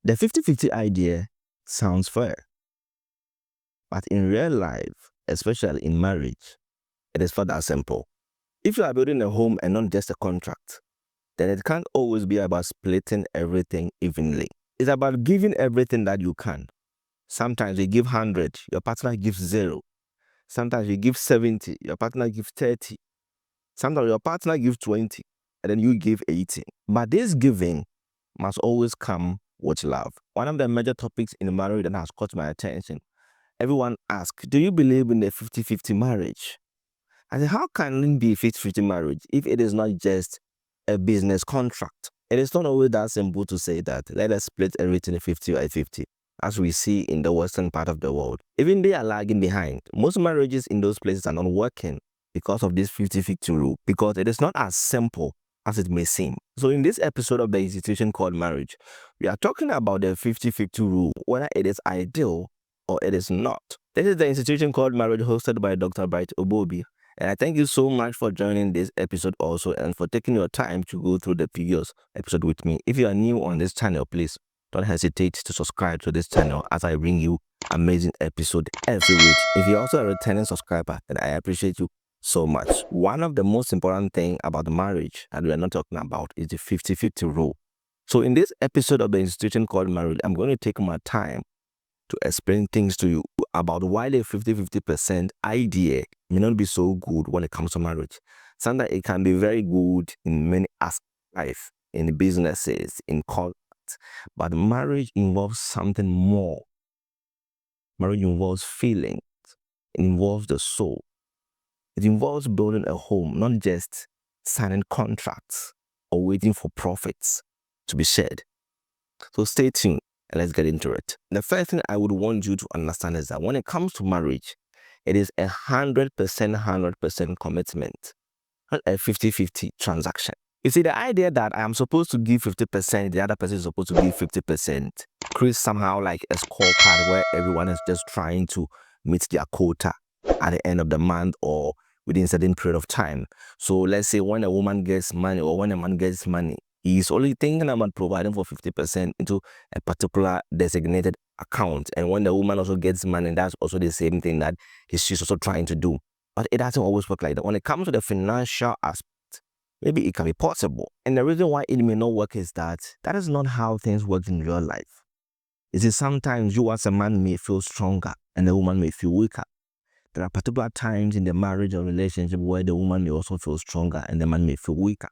The 50-50 idea sounds fair, but in real life, especially in marriage, it is not that simple. If you are building a home and not just a contract, then it can't always be about splitting everything evenly. It's about giving everything that you can. Sometimes you give 100, your partner gives 0. Sometimes you give 70, your partner gives 30. Sometimes your partner gives 20, and then you give 80. But this giving must always come with love. One of the major topics in marriage that has caught my attention. Everyone asks, do you believe in a 50-50 marriage? I said, how can it be a 50-50 marriage if it is not just a business contract? It is not always that simple to say that let us split everything 50-50, as we see in the western part of the world. Even they are lagging behind. Most marriages in those places are not working because of this 50-50 rule, because it is not as simple as it may seem. So in this episode of the institution called marriage, we are talking about the 50-50 rule, whether it is ideal or it is not. This is the institution called marriage, hosted by Dr. Obuobi. And I thank you so much for joining this episode also, and for taking your time to go through the previous episode with me. If you are new on this channel, please don't hesitate to subscribe to this channel as I bring you amazing episode every week. If you're also a returning subscriber, then I appreciate you so much. One of the most important things about marriage that we are not talking about is the 50-50 rule. So in this episode of the institution called marriage, I'm going to take my time to explain things to you about why the 50-50% idea may not be so good when it comes to marriage. Sometimes it can be very good in many aspects of life, in businesses, in contracts, but marriage involves something more. Marriage involves feelings. It involves the soul. It involves building a home, not just signing contracts or waiting for profits to be shared. So stay tuned and let's get into it. The first thing I would want you to understand is that when it comes to marriage, it is 100% commitment, not a 50-50 transaction. You see, the idea that I am supposed to give 50%, the other person is supposed to give 50%, creates somehow like a scorecard where everyone is just trying to meet their quota at the end of the month or within a certain period of time. So let's say when a woman gets money or when a man gets money, he's only thinking about providing for 50% into a particular designated account. And when the woman also gets money, that's also the same thing that she's also trying to do. But it doesn't always work like that. When it comes to the financial aspect, maybe it can be possible. And the reason why it may not work is that is not how things work in real life. You see, sometimes you as a man may feel stronger and the woman may feel weaker. There are particular times in the marriage or relationship where the woman may also feel stronger and the man may feel weaker.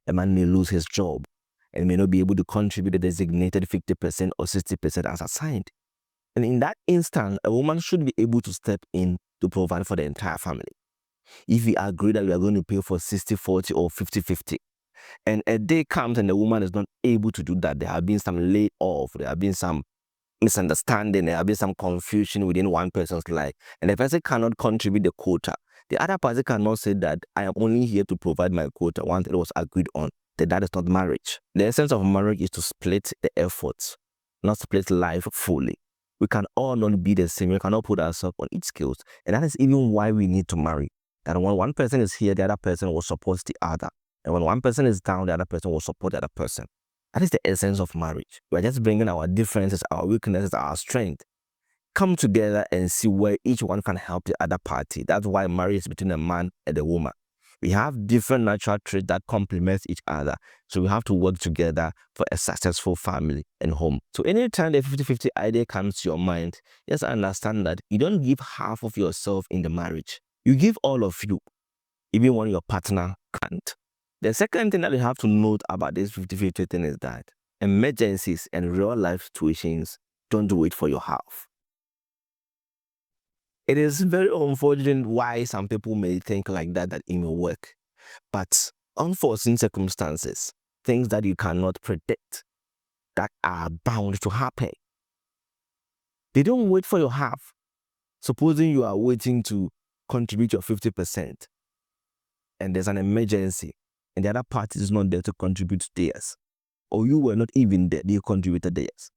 The man may lose his job and may not be able to contribute the designated 50% or 60% as assigned. And in that instant, a woman should be able to step in to provide for the entire family. If we agree that we are going to pay for 60-40 or 50-50, and a day comes and the woman is not able to do that, there have been some layoff, there have been some misunderstanding, there have been some confusion within one person's life, and the person cannot contribute the quota. The other person cannot say that I am only here to provide my quota once it was agreed on. That is not marriage. The essence of marriage is to split the efforts, not split life fully. We can all not be the same. We cannot put ourselves on each skills. And that is even why we need to marry. That when one person is here, the other person will support the other. And when one person is down, the other person will support the other person. That is the essence of marriage. We are just bringing our differences, our weaknesses, our strength, come together and see where each one can help the other party. That's why marriage is between a man and a woman. We have different natural traits that complement each other. So we have to work together for a successful family and home. So anytime the 50-50 idea comes to your mind, just understand that you don't give half of yourself in the marriage. You give all of you, even when your partner can't. The second thing that you have to note about this 50-50 thing is that emergencies and real life situations don't wait for your half. It is very unfortunate why some people may think like that it may work. But unforeseen circumstances, things that you cannot predict, that are bound to happen, they don't wait for your half. Supposing you are waiting to contribute your 50% and there's an emergency and the other party is not there to contribute theirs, or you were not even there, they contributed theirs.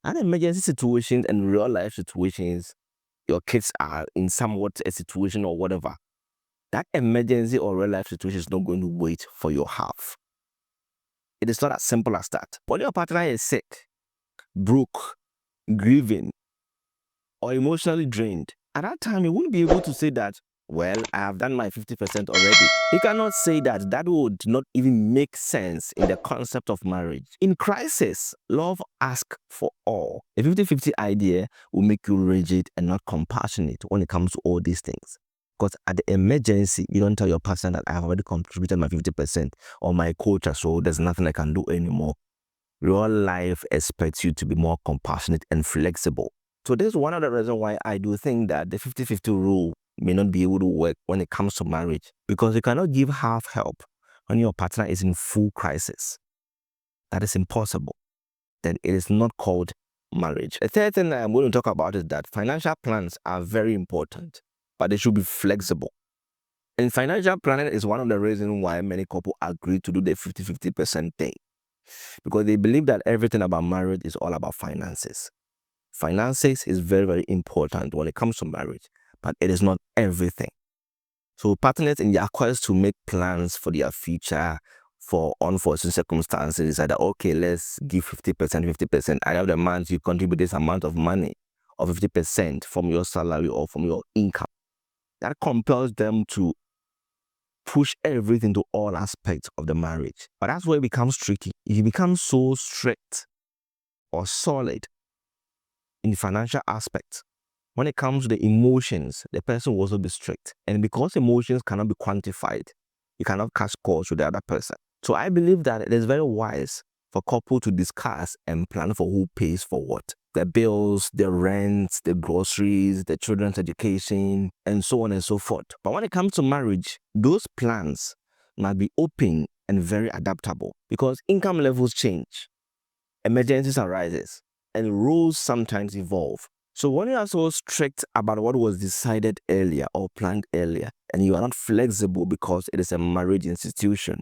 And emergency situations and real life situations, your kids are in somewhat a situation or whatever, that emergency or real life situation is not going to wait for your half. It is not as simple as that. When your partner is sick, broke, grieving, or emotionally drained, at that time, he wouldn't be able to say that, well, I have done my 50% already. He cannot say that. That would not even make sense in the concept of marriage. In crisis, love asks for all. A 50-50 idea will make you rigid and not compassionate when it comes to all these things. Because at the emergency, you don't tell your partner that I have already contributed my 50% or my quota, so there's nothing I can do anymore. Real life expects you to be more compassionate and flexible. So this is one of the reasons why I do think that the 50-50 rule may not be able to work when it comes to marriage, because you cannot give half help when your partner is in full crisis. That is impossible. Then it is not called marriage. The third thing that I'm going to talk about is that financial plans are very important, but they should be flexible. And financial planning is one of the reasons why many couples agree to do the 50-50% thing, because they believe that everything about marriage is all about finances. Finances is very, very important when it comes to marriage, but it is not everything. So partners in their quest to make plans for their future for unforeseen circumstances decide that, okay, let's give 50%, 50%. I have the month you contribute this amount of money or 50% from your salary or from your income. That compels them to push everything to all aspects of the marriage. But that's where it becomes tricky. If you become so strict or solid in the financial aspect, when it comes to the emotions, the person will also be strict. And because emotions cannot be quantified, you cannot cast calls with the other person. So I believe that it is very wise for couple to discuss and plan for who pays for what. The bills, the rent, the groceries, the children's education, and so on and so forth. But when it comes to marriage, those plans must be open and very adaptable, because income levels change, emergencies arise, and rules sometimes evolve. So when you are so strict about what was decided earlier or planned earlier, and you are not flexible because it is a marriage institution,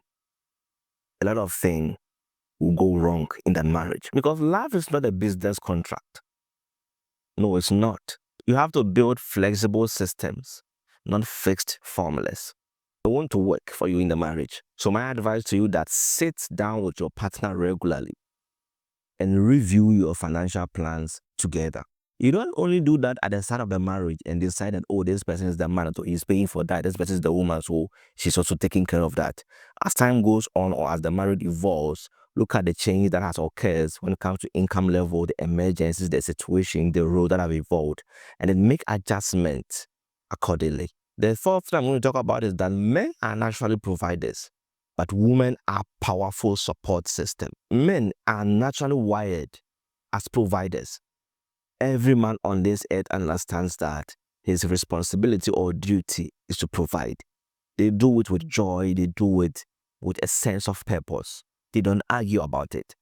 a lot of things will go wrong in that marriage. Because life is not a business contract. No, it's not. You have to build flexible systems, not fixed formulas. They want to work for you in the marriage. So my advice to you that sit down with your partner regularly and review your financial plans together. You don't only do that at the start of the marriage and decide that, oh, this person is the man, so he's paying for that. This person is the woman, so she's also taking care of that. As time goes on or as the marriage evolves, look at the change that has occurred when it comes to income level, the emergencies, the situation, the role that have evolved, and then make adjustments accordingly. The fourth thing I'm going to talk about is that men are naturally providers, but women are powerful support system. Men are naturally wired as providers. Every man on this earth understands that his responsibility or duty is to provide. They do it with joy. They do it with a sense of purpose. They don't argue about it.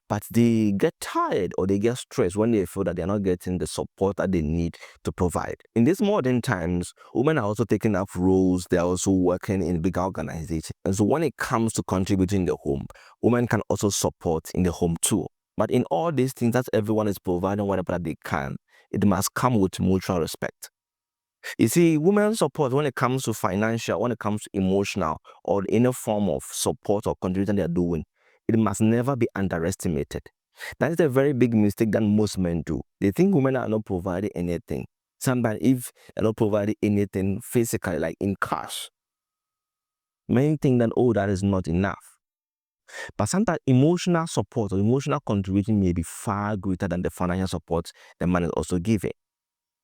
But they get tired or they get stressed when they feel that they're not getting the support that they need to provide. In these modern times, women are also taking up roles. They're also working in bigger organizations. And so when it comes to contributing in the home, women can also support in the home too. But in all these things that everyone is providing whatever they can, it must come with mutual respect. You see, women's support when it comes to financial, when it comes to emotional, or any form of support or contribution they are doing, it must never be underestimated. That is a very big mistake that most men do. They think women are not providing anything. Sometimes if they're not providing anything physically, like in cash, men think that, oh, that is not enough. But sometimes emotional support or emotional contribution may be far greater than the financial support the man is also giving.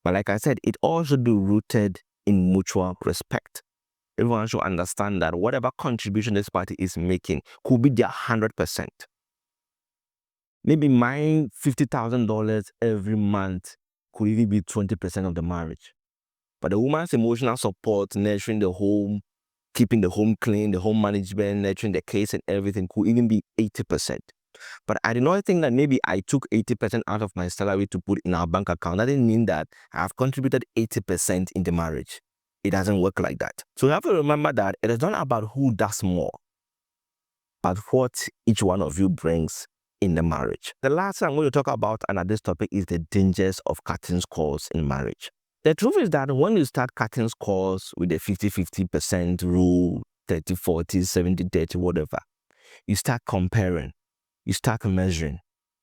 But like I said, it all should be rooted in mutual respect. Everyone should understand that whatever contribution this party is making could be their 100%. Maybe my $50,000 every month could even be 20% of the marriage. But the woman's emotional support, nurturing the home, keeping the home clean, the home management, nurturing the kids and everything could even be 80%. But I did not think that maybe I took 80% out of my salary to put in our bank account. That didn't mean that I have contributed 80% in the marriage. It doesn't work like that. So you have to remember that it is not about who does more, but what each one of you brings in the marriage. The last thing I'm going to talk about under this topic is the dangers of cutting scores in marriage. The truth is that when you start cutting scores with the 50-50% rule, 30-40, 70-30, whatever, you start comparing, you start measuring,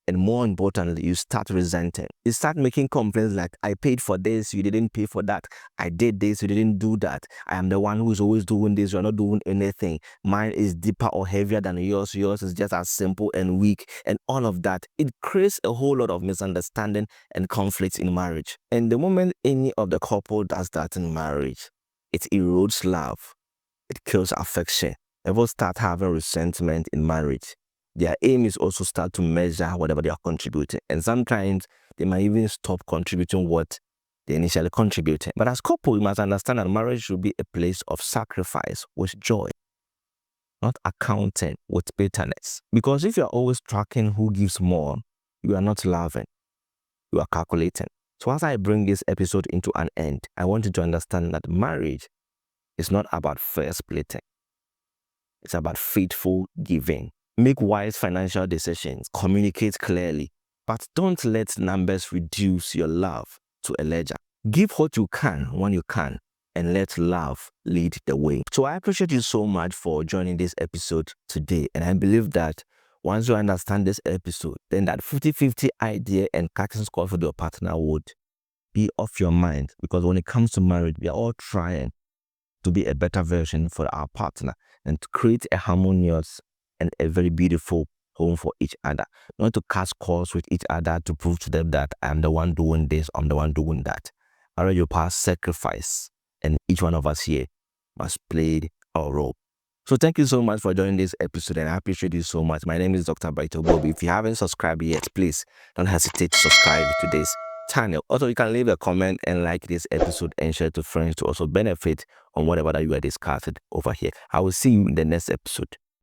And more importantly, you start resenting. You start making complaints like, I paid for this, you didn't pay for that. I did this, you didn't do that. I am the one who is always doing this, you're not doing anything. Mine is deeper or heavier than yours. Yours is just as simple and weak. And all of that, it creates a whole lot of misunderstanding and conflicts in marriage. And the moment any of the couple does that in marriage, it erodes love. It kills affection. People start having resentment in marriage. Their aim is also start to measure whatever they are contributing. And sometimes they might even stop contributing what they initially contributed. But as couple, we must understand that marriage should be a place of sacrifice with joy, not accounting with bitterness. Because if you are always tracking who gives more, you are not loving, you are calculating. So as I bring this episode into an end, I want you to understand that marriage is not about fair splitting. It's about faithful giving. Make wise financial decisions. Communicate clearly. But don't let numbers reduce your love to a ledger. Give what you can when you can, and let love lead the way. So I appreciate you so much for joining this episode today. And I believe that once you understand this episode, then that 50-50 idea and casting score for your partner would be off your mind. Because when it comes to marriage, we are all trying to be a better version for our partner and to create a harmonious and a very beautiful home for each other. Not to cast calls with each other to prove to them that I'm the one doing this, I'm the one doing that. Already your past sacrifice, and each one of us here must play our role. So thank you so much for joining this episode, and I appreciate you so much. My name is Dr. Obuobi. If you haven't subscribed yet, please don't hesitate to subscribe to this channel. Also, you can leave a comment and like this episode and share to friends to also benefit on whatever that you are discussing over here. I will see you in the next episode.